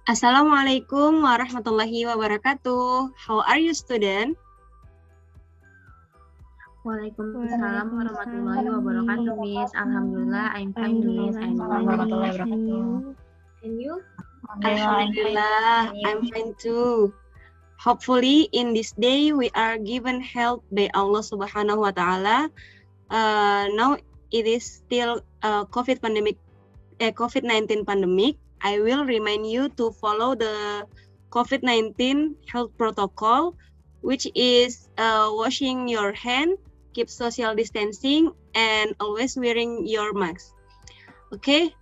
Assalamualaikum warahmatullahi wabarakatuh. How are you, student? Waalaikumsalam warahmatullahi wabarakatuh, Miss. Alhamdulillah, I'm fine, Miss. And you? And you? Alhamdulillah, I'm fine too. Hopefully, in this day, we are given help by Allah Subhanahu wa Ta'ala. Now it is still COVID-19 pandemic. I will remind you to follow the COVID-19 health protocol, which is washing your hand, keep social distancing, and always wearing your mask. Okay,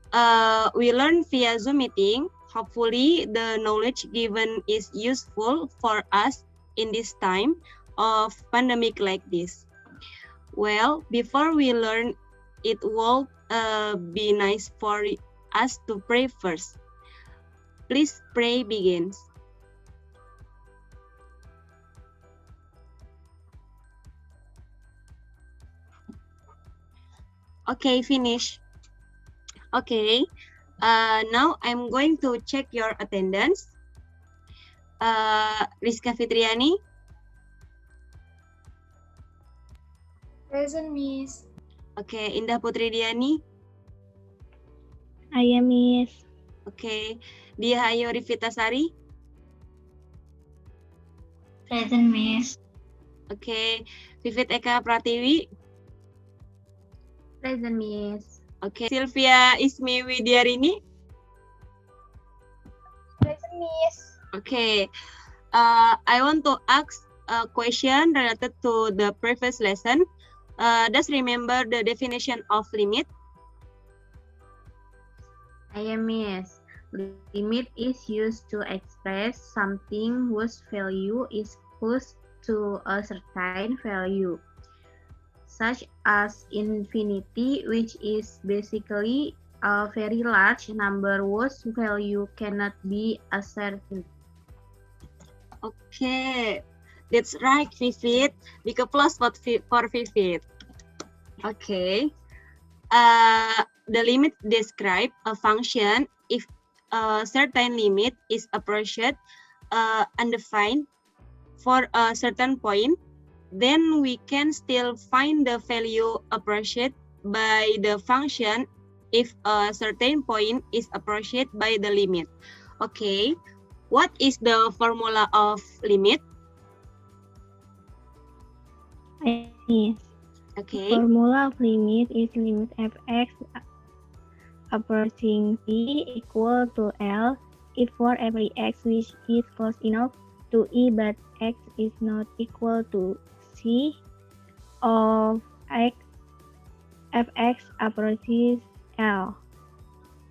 we learn via Zoom meeting. Hopefully, the knowledge given is useful for us in this time of pandemic like this. Well, before we learn, it will be nice for us to pray first. Please pray begins. Okay, finish. Okay, now I'm going to check your attendance. Rizka Fitriani. Present, Miss. Okay, Indah Putri Diani. I am Miss. Okay, Dia Hayo Rivitasari. Present, Miss. Okay, Vivit Eka Pratiwi. Present, Miss. Okay, Sylvia Ismi Widiarini. Present, Miss. Okay, I want to ask a question related to the previous lesson. Just remember the definition of limit. I am Miss. Limit is used to express something whose value is close to a certain value, such as infinity, which is basically a very large number whose value cannot be ascertained. Okay, that's right, Vivit. Big applause for Vivit. Okay. The limit describe a function if a certain limit is approached undefined for a certain point, then we can still find the value approached by the function if a certain point is approached by the limit. Okay, what is the formula of limit? Yes. Okay. Formula of limit is limit fx approaching c equal to L if for every x which is close enough to E but x is not equal to c of x fx approaches L.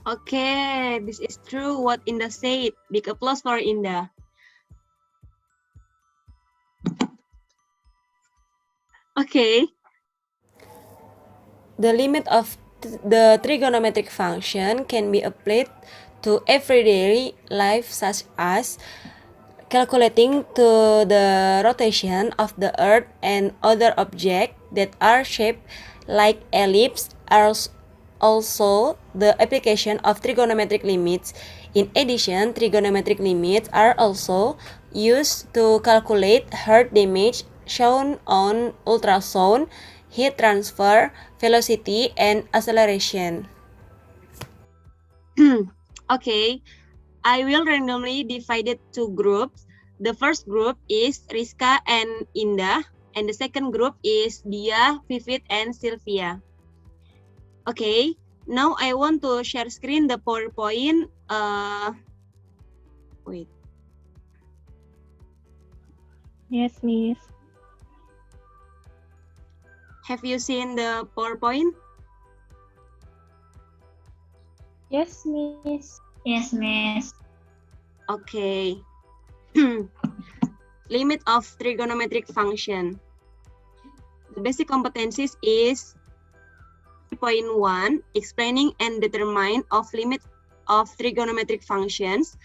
Okay, this is true what Indah said. Big applause for Indah. Okay. The limit of the trigonometric function can be applied to everyday life, such as calculating to the rotation of the earth and other objects that are shaped like ellipse are also the application of trigonometric limits. In addition, trigonometric limits are also used to calculate heat damage shown on ultrasound, heat transfer, velocity, and acceleration. Okay, I will randomly divide it to groups. The first group is Rizka and Indah, and the second group is Dia, Vivit, and Sylvia. Okay, now I want to share screen the PowerPoint. Wait. Yes, Miss. Have you seen the PowerPoint? Yes, Miss. Yes, Miss. Okay. Limit of trigonometric function. The basic competencies is 3.1, explaining and determine of limit of trigonometric functions,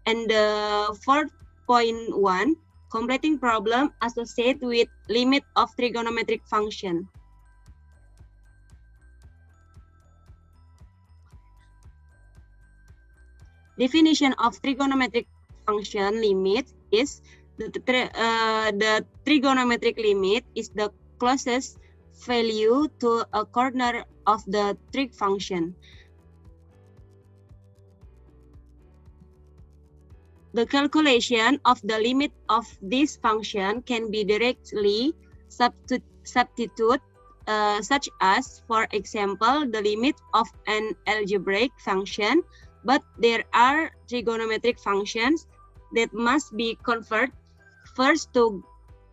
and the 4.1, completing problem associated with limit of trigonometric function. Definition of trigonometric function limit is the trigonometric limit is the closest value to a corner of the trig function. The calculation of the limit of this function can be directly substituted, such as, for example, the limit of an algebraic function, but there are trigonometric functions that must be converted first to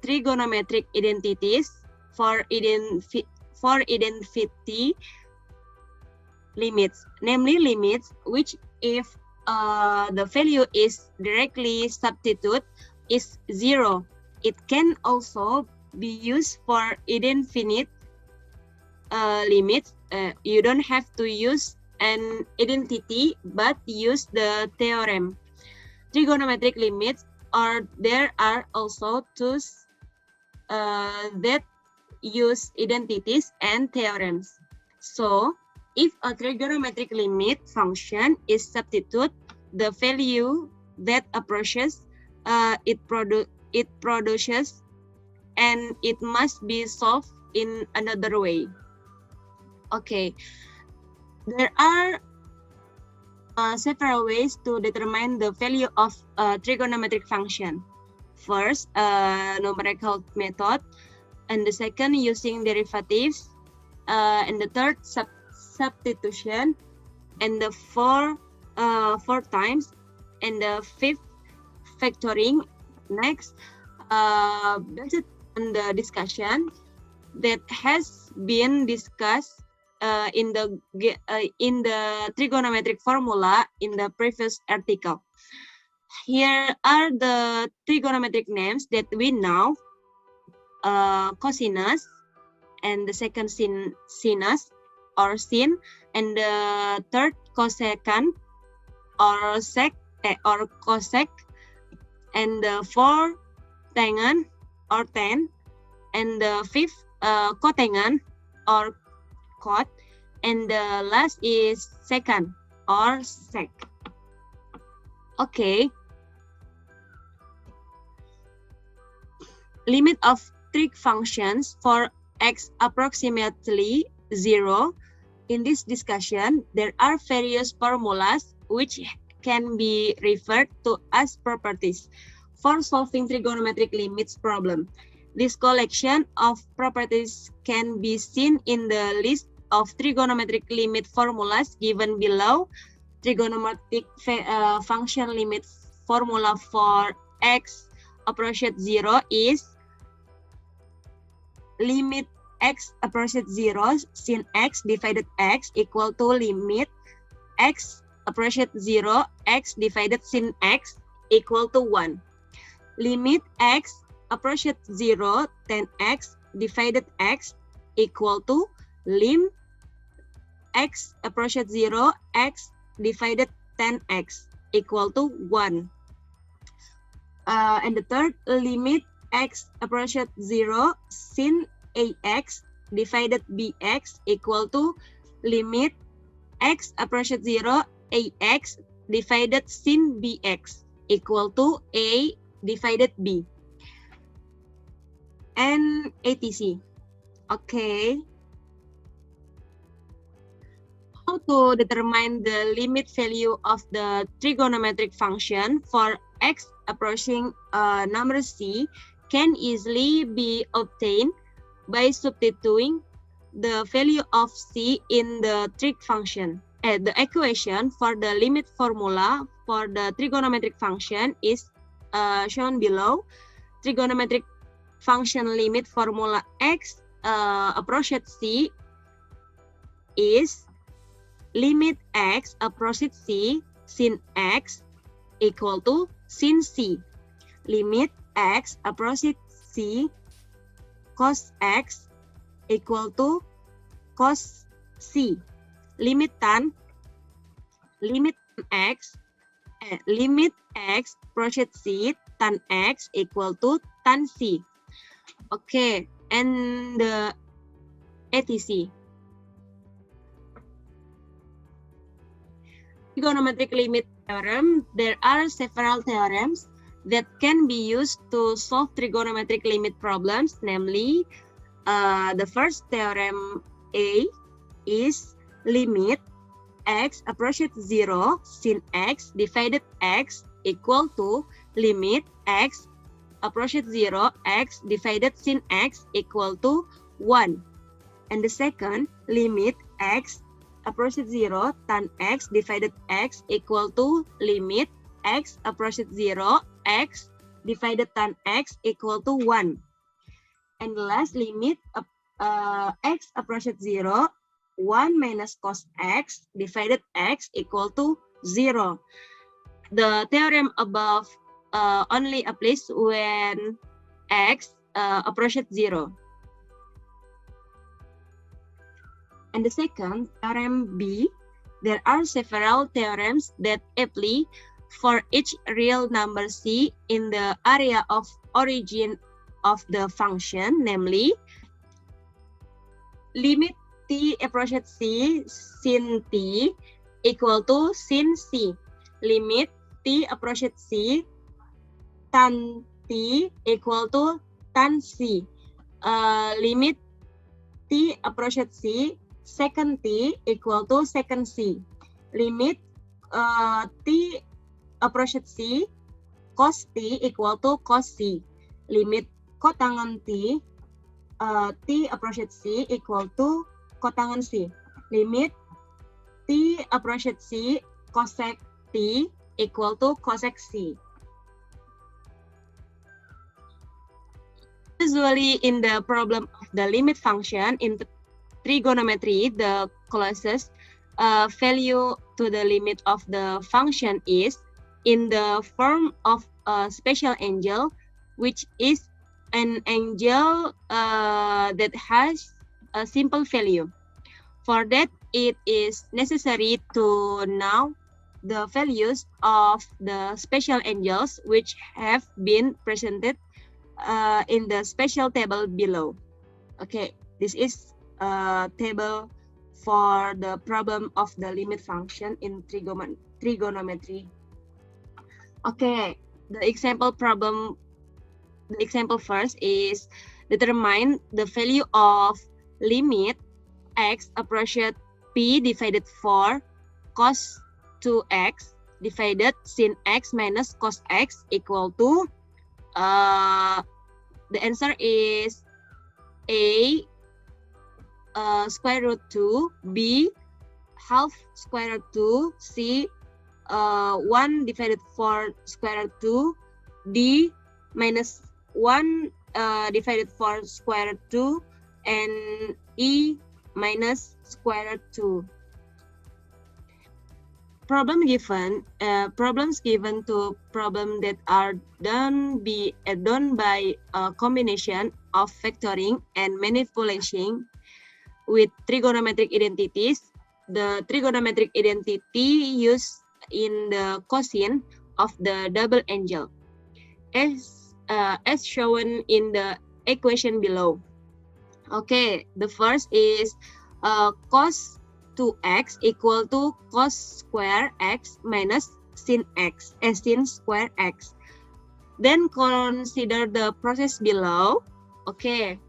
trigonometric identities for identity limits, namely limits which, if the value is directly substituted, is 0. It can also be used for infinite limits. You don't have to use an identity, but use the theorem. Trigonometric limits, or there are also tools that use identities and theorems. So, if a trigonometric limit function is substituted, the value that approaches it produces, and it must be solved in another way. Okay, there are several ways to determine the value of a trigonometric function. First, numerical method, and the second using derivatives, and the third substitution, and the four times, and the fifth factoring. Next, based on the discussion that has been discussed in the trigonometric formula in the previous article. Here are the trigonometric names that we know: cosinus, and the second sinus or sin, and the third cosecant or sec or cosec, and the fourth tangent or tan, and the fifth cotangent or cot, and the last is secant or sec. Okay. Limit of trig functions for x approximately 0. In this discussion, there are various formulas which can be referred to as properties for solving trigonometric limits problem. This collection of properties can be seen in the list of trigonometric limit formulas given below. Trigonometric function limit formula for x approaches 0 is limit x approaches 0 sin x divided x equal to limit x approaches 0 x divided sin x equal to 1. Limit x approaches 0 tan x divided x equal to lim x approaches 0 x divided tan x equal to 1. And the third, limit x approaches 0 sin ax divided bx equal to limit x approaches 0 ax divided sin bx equal to a divided b, and etc. Okay. How to determine the limit value of the trigonometric function for x approaching number c can easily be obtained by substituting the value of c in the trig function. The equation for the limit formula for the trigonometric function is shown below. Trigonometric function limit formula x approaches c is limit x approaches c sin x equal to sin c. Limit x approaches c cos x equal to cos c. Limit x approaches c tan x equal to tan c. Okay, and the etc. trigonometric limit theorem, there are several theorems that can be used to solve trigonometric limit problems, namely, the first theorem A is limit x approaches 0 sin x divided x equal to limit x approaches 0 x divided sin x equal to 1. And the second, limit x approaches 0 tan x divided x equal to limit x approaches 0 x divided tan x equal to 1. And the last, limit x approaches 0 1 minus cos x divided x equal to 0. The theorem above only applies when x approaches 0. And the second, theorem B, there are several theorems that apply for each real number c in the area of origin of the function, namely, limit t approaches c sin t equal to sin c. Limit t approaches c tan t equal to tan c. Limit t approaches c second t equal to second c. Limit t approaches c cos t equal to cos c. Limit kotangan t t approaches c equal to kotangan c. Limit t approaches c cosec t equal to cosec c. Usually in the problem of the limit function in trigonometry, the closest value to the limit of the function is in the form of a special angle, which is an angle that has a simple value. For that, it is necessary to know the values of the special angles which have been presented in the special table below. Okay, this is a table for the problem of the limit function in trigonometry. Okay, the example problem, the example first is determine the value of limit x approaches p divided 4 cos 2x divided sin x minus cos x equal to, the answer is A square root 2, B half square root 2, C 1 divided 4 square root 2, D minus 1 divided 4 square root 2, and E minus square root 2. Problems given to problem that are done by a combination of factoring and manipulation with trigonometric identities. The trigonometric identity used in the cosine of the double angle, as shown in the equation below. Okay, the first is cos 2x equal to cos square x minus sin x, sin square x. Then consider the process below. Okay.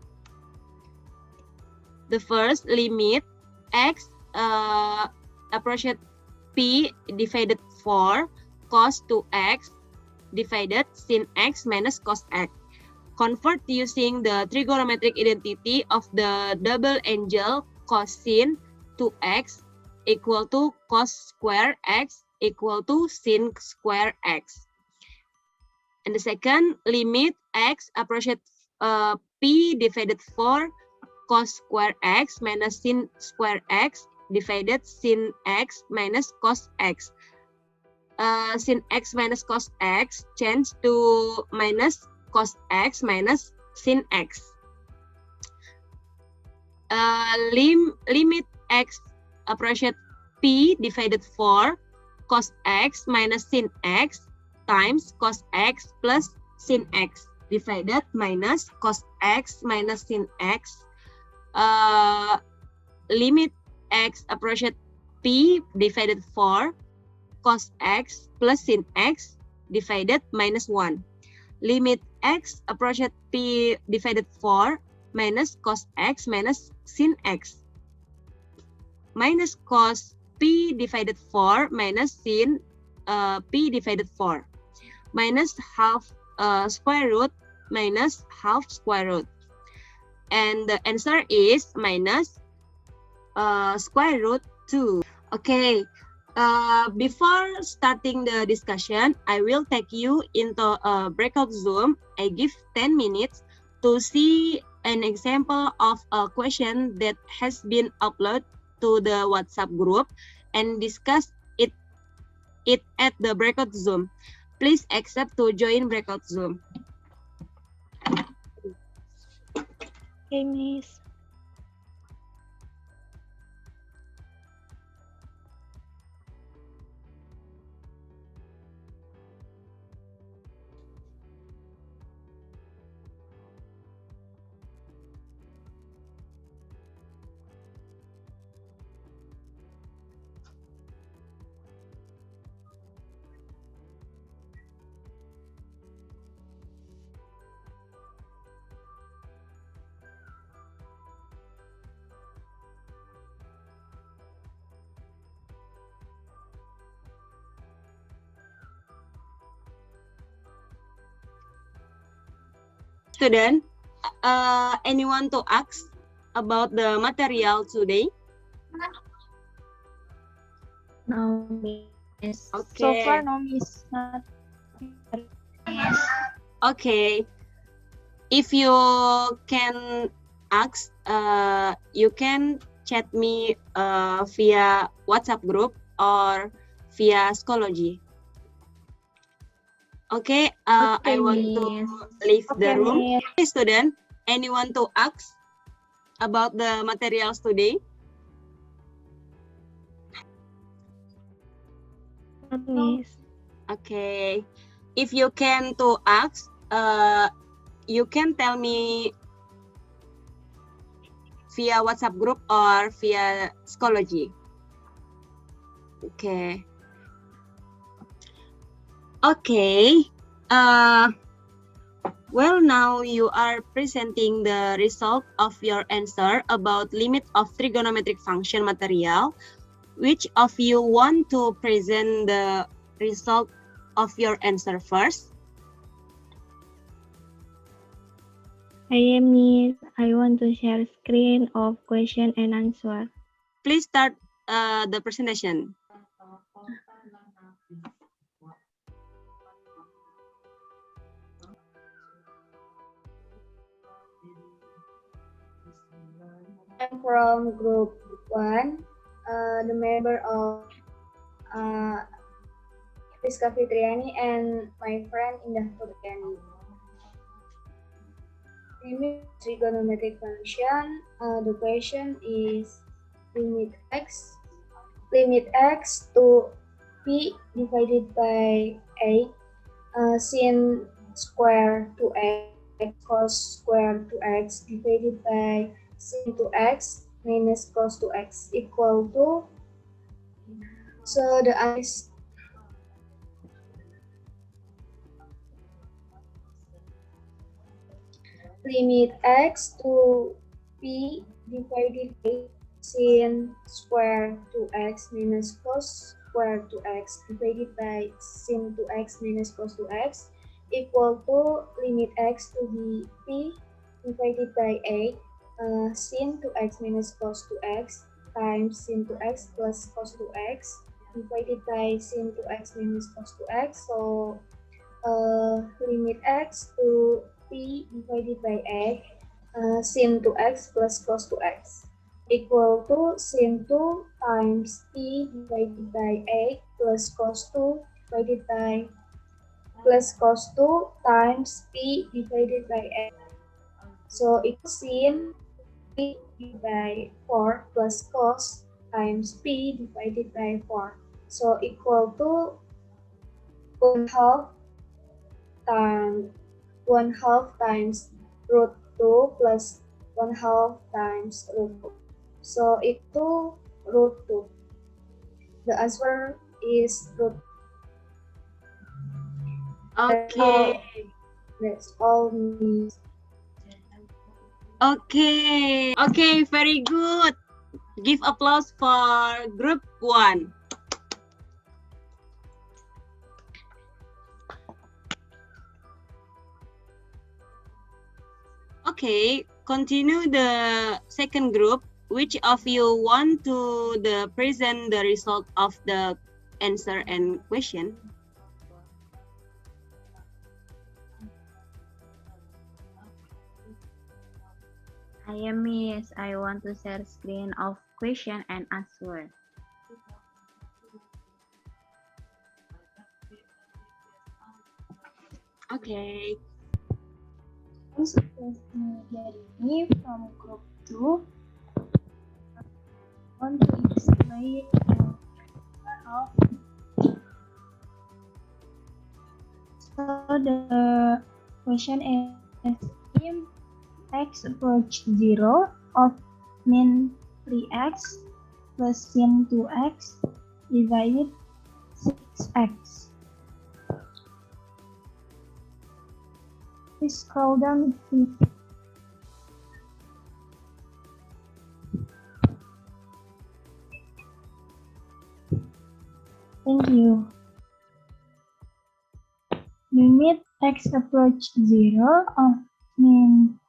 The first, limit x approaches p divided 4 cos 2x divided sin x minus cos x. Convert using the trigonometric identity of the double angle cosine 2x equal to cos square x equal to sin square x. And the second, limit x approaches p divided 4 cos square x minus sin square x divided sin x minus cos x. Sin x minus cos x change to minus cos x minus sin x. Limit x approaches p divided 4 cos x minus sin x times cos x plus sin x divided minus cos x minus sin x. Limit x approaches p divided 4 cos x plus sin x divided minus 1. Limit x approached p divided 4 minus cos x minus sin x. Minus cos p divided 4 minus sin p divided 4. Minus half square root minus half square root. And the answer is minus square root 2. Okay, before starting the discussion, I will take you into a breakout Zoom. I give 10 minutes to see an example of a question that has been uploaded to the WhatsApp group and discuss it at the breakout Zoom. Please accept to join breakout Zoom. Okay, Miss. Student, anyone to ask about the material today? No, Miss. Okay. So far, no, Miss. Not. Yes. Okay. If you can ask, you can chat me via WhatsApp group or via Schoology. Okay, I want to Miss. leave the Okay, room. Miss. Okay, student, anyone to ask about the materials today? Miss. Okay, if you can to ask, you can tell me via WhatsApp group or via Schoology. Okay. Okay. Well, now you are presenting the result of your answer about limit of trigonometric function material. Which of you want to present the result of your answer first? I am Miss. I want to share screen of question and answer. Please start the presentation. I'm from group 1, the member of Rizka Fitriani and my friend Indah Fitriani. Limit trigonometric function. The question is limit x to p divided by 8 sin square to x cos square to x divided by sin to x minus cos to x equal to, so the answer is limit x to p divided by sin square to x minus cos square to x divided by sin to x minus cos to x equal to limit x to be p divided by 8 sin to x minus cos to x times sin to x plus cos to x divided by sin to x minus cos to x. So limit x to p divided by 8 sin to x plus cos to x equal to sin 2 times p divided by 8 plus cos 2 divided by plus cos 2 times p divided by 8. So equals sin p divided by 4 plus cos times p divided by 4. So equal to 1/2 times root 2 plus 1/2 times root 2. So itu root 2. The answer is root. Okay. That's all, Miss. Okay. Okay, very good. Give applause for group 1. Okay, continue the second group. Which of you want to present the result of the answer and question? I am Miss. I want to share screen of question and answer. Okay. This is Daring from group 2. I want to explain of so the question is if x approach 0 of min 3x plus sin 2x divided 6x. Please scroll down, please. Thank you. Limit x approach 0 of min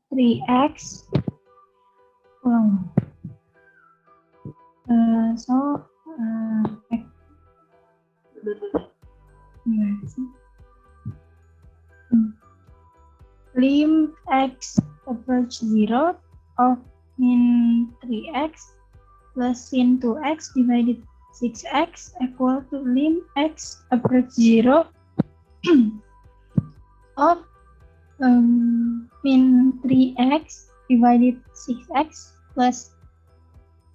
3x. Lim x approach 0 of min 3x plus sin 2x divided 6x equal to lim x approach 0 of min 3x divided 6x plus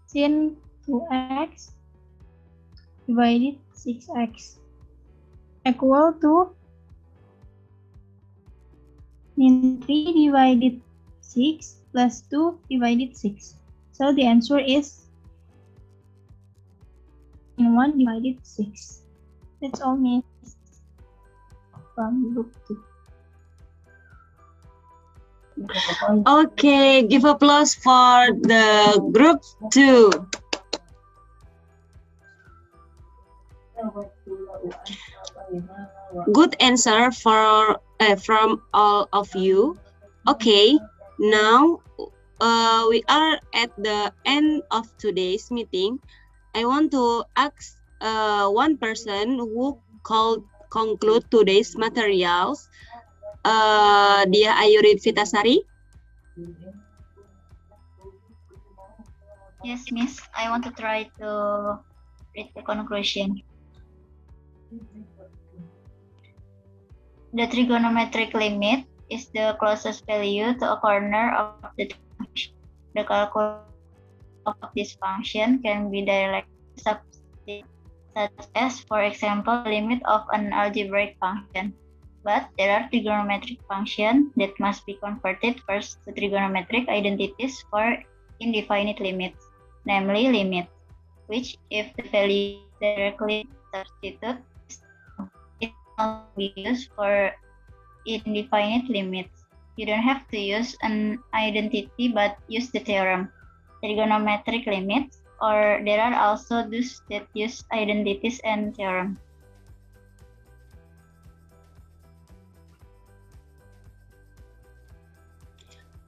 sin 2x divided 6x equal to min 3 divided 6 plus 2 divided 6. So the answer is min 1 divided 6. That's all, Miss, from group 2. Okay, give applause for the group 2. Good answer from all of you. Okay, now we are at the end of today's meeting. I want to ask one person who conclude today's materials. Dia Ayurid Vitasari. Yes, Miss. I want to try to read the conclusion. The trigonometric limit is the closest value to a corner of the function. The calculation of this function can be directly substituted, such as, for example, the limit of an algebraic function. But there are trigonometric functions that must be converted first to trigonometric identities for indefinite limits, namely limits, which, if the value is directly substituted, it can be used for indefinite limits. You don't have to use an identity but use the theorem. Trigonometric limits, or there are also those that use identities and theorem.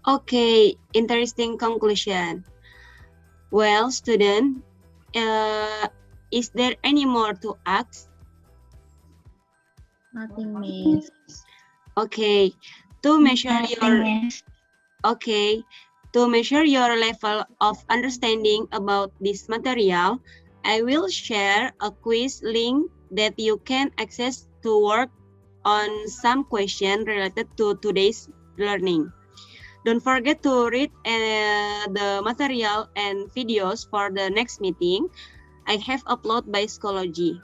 Okay, interesting conclusion. Well, student, is there any more to ask? Nothing, Miss. Okay, to measure your level of understanding about this material, I will share a quiz link that you can access to work on some question related to today's learning. Don't forget to read the material and videos for the next meeting. I have uploaded by Schoology.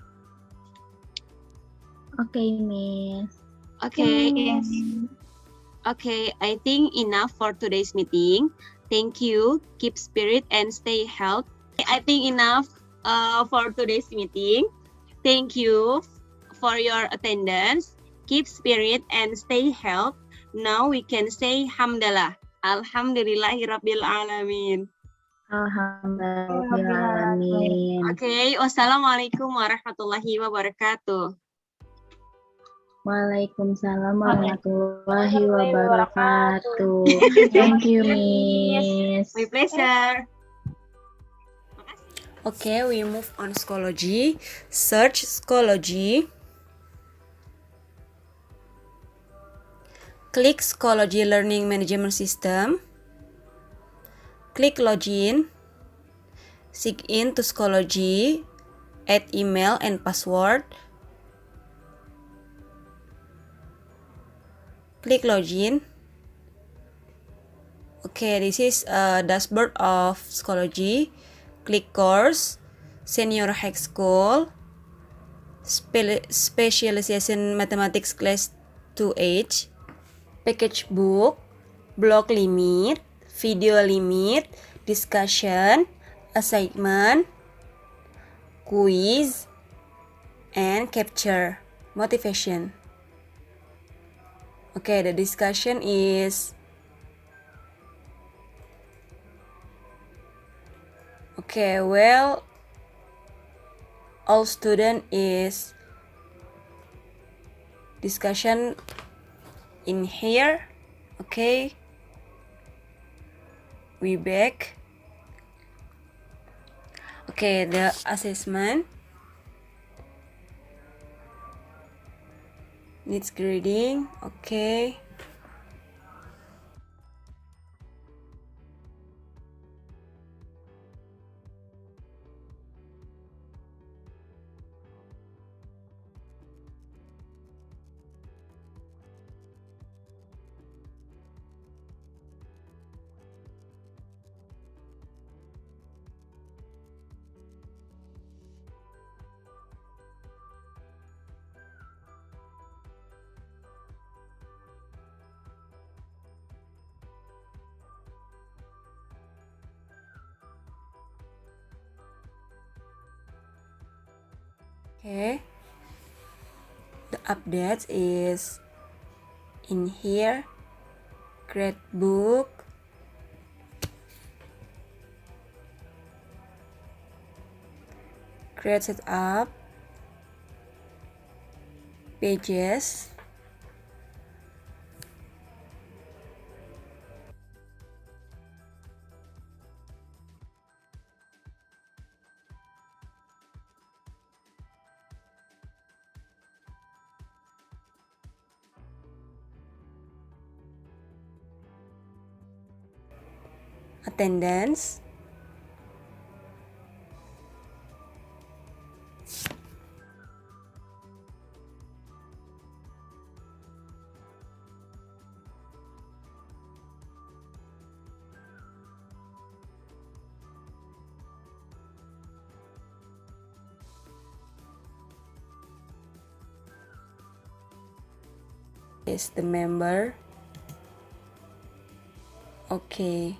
Okay, Miss. Okay. Yes. Okay, I think enough for today's meeting. Thank you. Keep spirit and stay healthy. I think enough for today's meeting. Thank you for your attendance. Keep spirit and stay healthy. Now we can say Hamdalah. Alhamdulillahirabbil alamin. Alhamdulillahirrahmanirrahim. Okay, wassalamualaikum warahmatullahi wabarakatuh. Waalaikumsalam warahmatullahi wabarakatuh. Thank you, Miss. My pleasure. Okay, we move on Schoology. Search Schoology. Click Schoology Learning Management System. Click Login. Sign in to Schoology. Add email and password. Click Login. Okay, this is a dashboard of Schoology. Click Course, Senior High School, Specialization Mathematics Class 2H, Package Book, Block Limit, Video Limit, Discussion, Assignment, Quiz, and Capture, Motivation. Okay, the discussion is okay, well, all student is discussion in here. Okay, we back. Okay, the assessment needs grading. Okay. Okay, the updates is in here. Grade book, grade setup, pages, attendance, is the member. Okay.